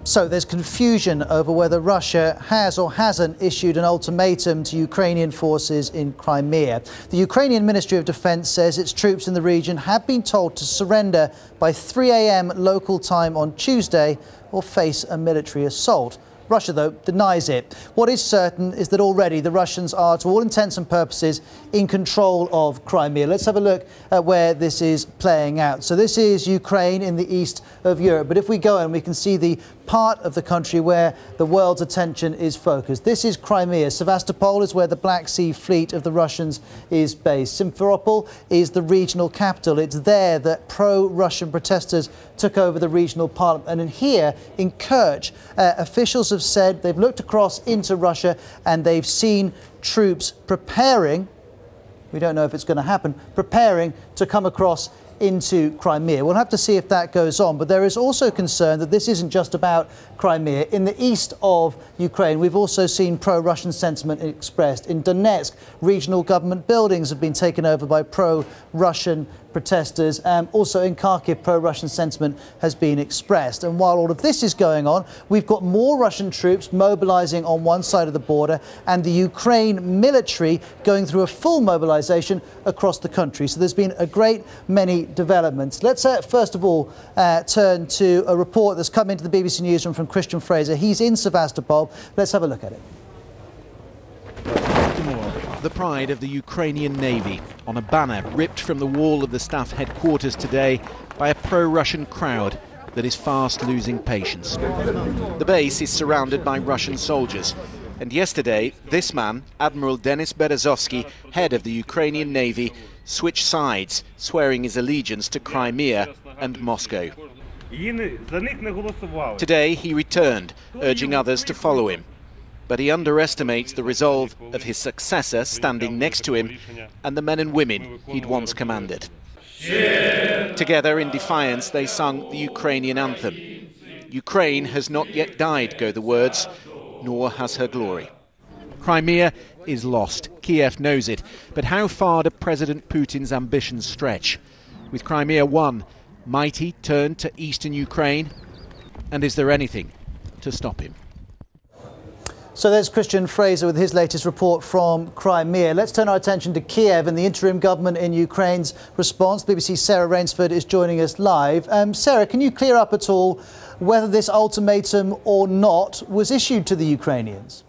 So there's confusion over whether Russia has or hasn't issued an ultimatum to Ukrainian forces in Crimea. The Ukrainian Ministry of Defense says its troops in the region have been told to surrender by 3 a.m. local time on Tuesday or face a military assault. Russia, though, denies it. What is certain is that already the Russians are, to all intents and purposes, in control of Crimea. Let's have a look at where this is playing out. So this is Ukraine in the east of Europe. But if we go and we can see the part of the country where the world's attention is focused. This is Crimea. Sevastopol is where the Black Sea Fleet of the Russians is based. Simferopol is the regional capital. It's there that pro-Russian protesters took over the regional parliament. And in here, in Kerch, officials have said they've looked across into Russia and they've seen troops preparing, we don't know if it's going to happen, preparing to come across into Crimea. We'll have to see if that goes on, but there is also concern that this isn't just about Crimea. In the east of Ukraine, we've also seen pro-Russian sentiment expressed. In Donetsk, regional government buildings have been taken over by pro-Russian protesters. Also in Kharkiv, pro-Russian sentiment has been expressed. And while all of this is going on, we've got more Russian troops mobilizing on one side of the border and the Ukraine military going through a full mobilization across the country. So there's been a great many developments. Let's first of all turn to a report that's come into the BBC Newsroom from Christian Fraser. He's in Sevastopol. Let's have a look at it. The pride of the Ukrainian Navy on a banner ripped from the wall of the staff headquarters today by a pro-Russian crowd that is fast losing patience. The base is surrounded by Russian soldiers, and yesterday this man, Admiral Denis Berezovsky, head of the Ukrainian Navy, switched sides, swearing his allegiance to Crimea and Moscow. Today he returned, urging others to follow him. But he underestimates the resolve of his successor standing next to him and the men and women he'd once commanded. Together, in defiance, they sung the Ukrainian anthem. Ukraine has not yet died, go the words, nor has her glory. Crimea is lost. Kiev knows it. But how far do President Putin's ambitions stretch? With Crimea won, might he turn to eastern Ukraine? And is there anything to stop him? So there's Christian Fraser with his latest report from Crimea. Let's turn our attention to Kiev and the interim government in Ukraine's response. BBC's Sarah Rainsford is joining us live. Sarah, can you clear up at all whether this ultimatum or not was issued to the Ukrainians?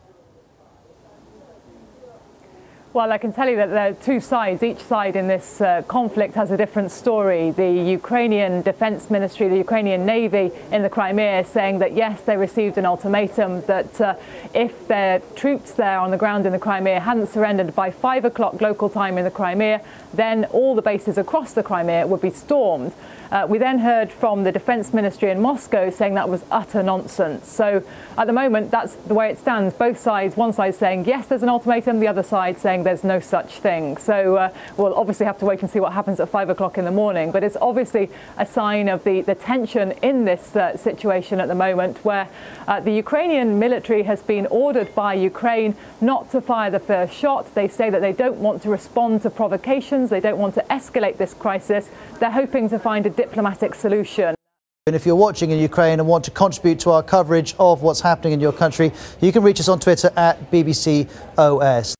Well, I can tell you that there are two sides. Each side in this conflict has a different story. The Ukrainian Defense Ministry, the Ukrainian Navy in the Crimea is saying that, yes, they received an ultimatum that if their troops there on the ground in the Crimea hadn't surrendered by 5 o'clock local time in the Crimea, then all the bases across the Crimea would be stormed. We then heard from the Defense Ministry in Moscow saying that was utter nonsense. So at the moment, that's the way it stands. Both sides, one side saying, yes, there's an ultimatum, the other side saying there's no such thing. So we'll obviously have to wait and see what happens at 5 o'clock in the morning. But it's obviously a sign of the tension in this situation at the moment, where the Ukrainian military has been ordered by Ukraine not to fire the first shot. They say that they don't want to respond to provocations. They don't want to escalate this crisis. They're hoping to find a diplomatic solution. And if you're watching in Ukraine and want to contribute to our coverage of what's happening in your country, you can reach us on Twitter at BBC OS.